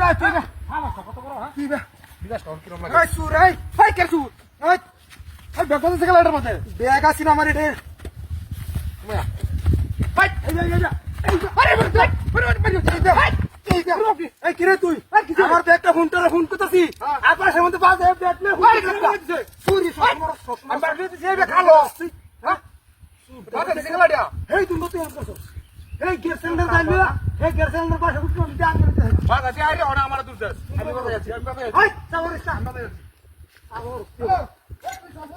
সুরাই তুই না কত বড় হ্যাঁ তুই না বিকাশ কর কিরম লাগে এই সুরাই হাই কে সুর এই এই ব্যাগ কোথা থেকে লাইটার মধ্যে ব্যাগ আছে না আমার এটে মায়া হাই এই আরে এই কিরে তুই আমার ব্যাগটা ফোন করতেছি আবার সেমতে বাজে ব্যাগ নে সুরি আমি ব্যাগ দিতে এই ব্যাগ খালো হ্যাঁ বাবা দেখে লাইটা এই তুমি তো করছ এই গ্যাস সিলিন্ডার দাইলি এই গ্যাস সিলিন্ডার পাশে উঠে আমি জান করে বাবা আছে আরে ওটা আমার দূর যাস আমি কথা যাচ্ছি হাই সাবরিস্তা আমরা যাচ্ছি সাবর এই তুই সব